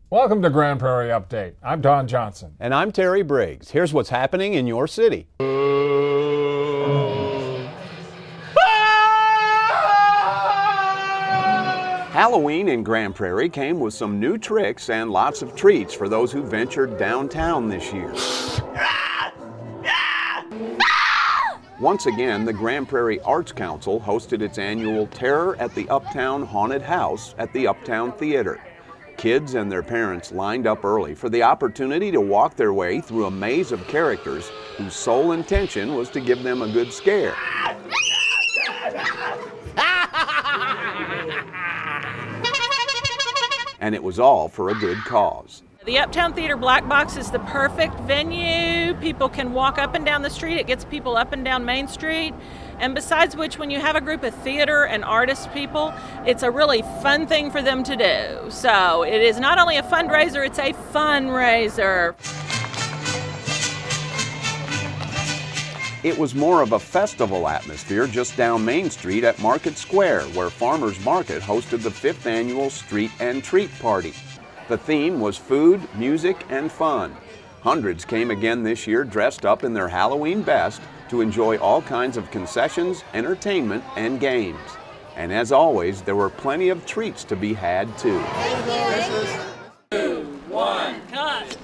Welcome to Grand Prairie Update. I'm Don Johnson. And I'm Terry Briggs. Here's what's happening in your city. Halloween in Grand Prairie came with some new tricks and lots of treats for those who ventured downtown this year. Once again, the Grand Prairie Arts Council hosted its annual Terror at the Uptown Haunted House at the Uptown Theater. Kids and their parents lined up early for the opportunity to walk their way through a maze of characters whose sole intention was to give them a good scare. And it was all for a good cause. The Uptown Theater Black Box is the perfect venue. People can walk up and down the street. It gets people up and down Main Street. And besides which, when you have a group of theater and artist people, it's a really fun thing for them to do. So it is not only a fundraiser, it's a funraiser. It was more of a festival atmosphere just down Main Street at Market Square, where Farmers Market hosted the 5th annual Street and Treat Party. The theme was food, music, and fun. Hundreds came again this year dressed up in their Halloween best to enjoy all kinds of concessions, entertainment, and games. And as always, there were plenty of treats to be had too. 2, 1, cut!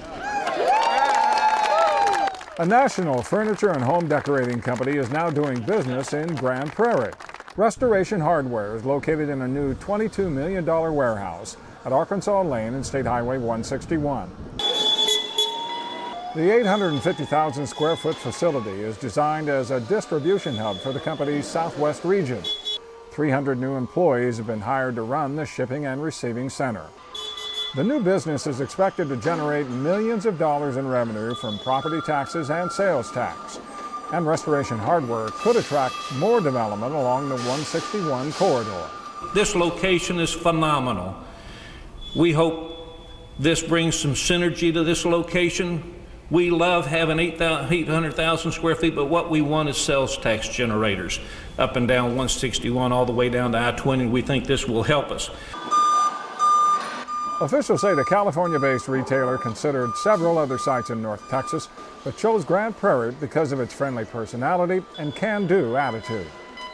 A national furniture and home decorating company is now doing business in Grand Prairie. Restoration Hardware is located in a new $22 million warehouse at Arkansas Lane and State Highway 161. The 850,000 square foot facility is designed as a distribution hub for the company's Southwest region. 300 new employees have been hired to run the shipping and receiving center. The new business is expected to generate millions of dollars in revenue from property taxes and sales tax. And Restoration Hardware could attract more development along the 161 corridor. This location is phenomenal. We hope this brings some synergy to this location. We love having 800,000 square feet, but what we want is sales tax generators up and down 161 all the way down to I-20. We think this will help us. Officials say the California-based retailer considered several other sites in North Texas, but chose Grand Prairie because of its friendly personality and can-do attitude.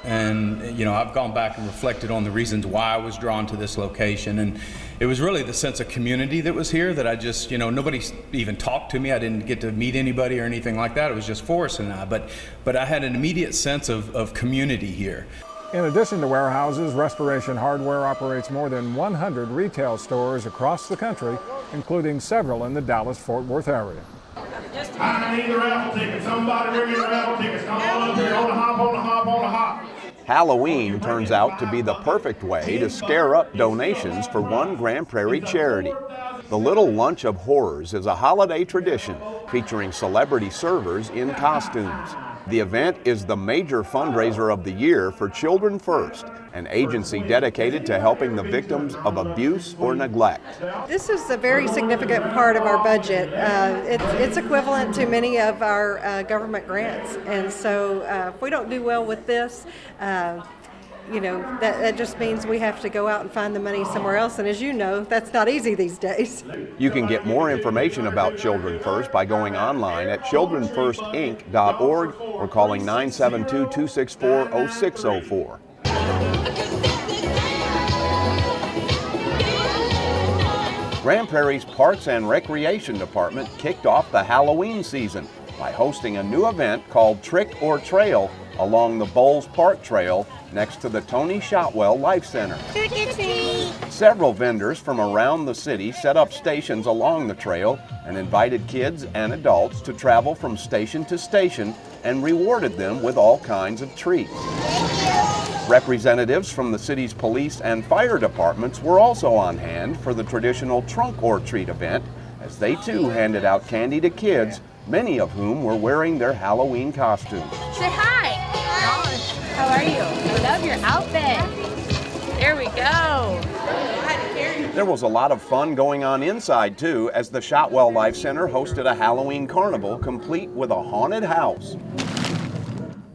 And, you know, I've gone back and reflected on the reasons why I was drawn to this location. And it was really the sense of community that was here that I just, you know, nobody even talked to me. I didn't get to meet anybody or anything like that. It was just Forrest and I. But I had an immediate sense of community here. In addition to warehouses, Restoration Hardware operates more than 100 retail stores across the country, including several in the Dallas-Fort Worth area. I need the raffle tickets. Somebody bring me the raffle tickets. Come on up here on the hop. Halloween turns out to be the perfect way to scare up donations for one Grand Prairie charity. The Little Lunch of Horrors is a holiday tradition featuring celebrity servers in costumes. The event is the major fundraiser of the year for Children First, an agency dedicated to helping the victims of abuse or neglect. This is a very significant part of our budget. It's equivalent to many of our government grants, and so if we don't do well with this, you know, that just means we have to go out and find the money somewhere else, and as you know, that's not easy these days. You can get more information about Children First by going online at childrenfirstinc.org or calling 972-264-0604. Grand Prairie's Parks and Recreation Department kicked off the Halloween season by hosting a new event called Trick or Trail along the Bowles Park Trail next to the Tony Shotwell Life Center. Trick or treat! Several vendors from around the city set up stations along the trail and invited kids and adults to travel from station to station and rewarded them with all kinds of treats. Representatives from the city's police and fire departments were also on hand for the traditional Trunk or Treat event, as they too handed out candy to kids, many of whom were wearing their Halloween costumes. Say hi! How are you? I love your outfit. There we go. There was a lot of fun going on inside too, as the Shotwell Life Center hosted a Halloween carnival complete with a haunted house.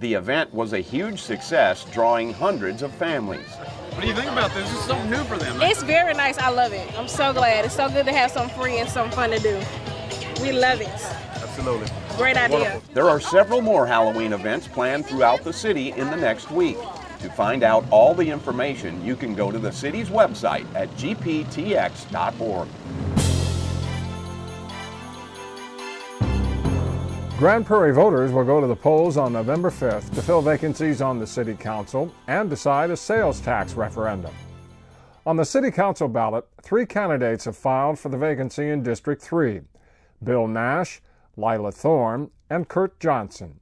The event was a huge success, drawing hundreds of families. What do you think about this? This is something new for them. It's very nice. I love it. I'm so glad. It's so good to have something free and something fun to do. We love it. Absolutely. Great idea. There are several more Halloween events planned throughout the city in the next week. To find out all the information, you can go to the city's website at gptx.org. Grand Prairie voters will go to the polls on November 5th to fill vacancies on the City Council and decide a sales tax referendum. On the City Council ballot, 3 candidates have filed for the vacancy in District 3: Bill Nash, Lila Thorn, and Kurt Johnson.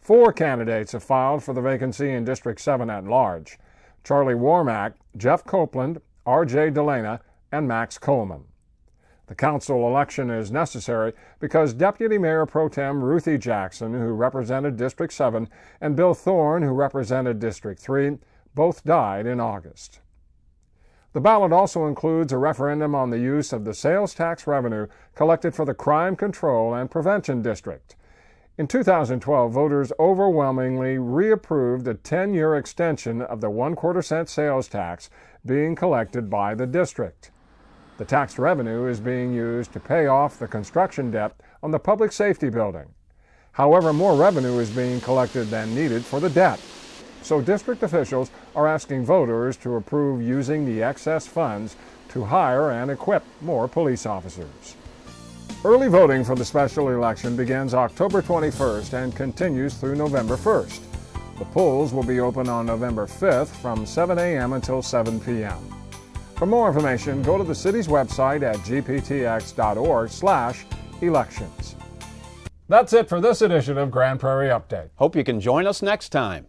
4 candidates have filed for the vacancy in District 7 at large: Charlie Womack, Jeff Copeland, R.J. DiLena, and Max Coleman. The council election is necessary because Deputy Mayor Pro Tem Ruthie Jackson, who represented District 7, and Bill Thorn, who represented District 3, both died in August. The ballot also includes a referendum on the use of the sales tax revenue collected for the Crime Control and Prevention District. In 2012, voters overwhelmingly reapproved a 10-year extension of the 1/4 cent sales tax being collected by the district. The tax revenue is being used to pay off the construction debt on the public safety building. However, more revenue is being collected than needed for the debt. So district officials are asking voters to approve using the excess funds to hire and equip more police officers. Early voting for the special election begins October 21st and continues through November 1st. The polls will be open on November 5th from 7 a.m. until 7 p.m. For more information, go to the city's website at gptx.org/elections. That's it for this edition of Grand Prairie Update. Hope you can join us next time.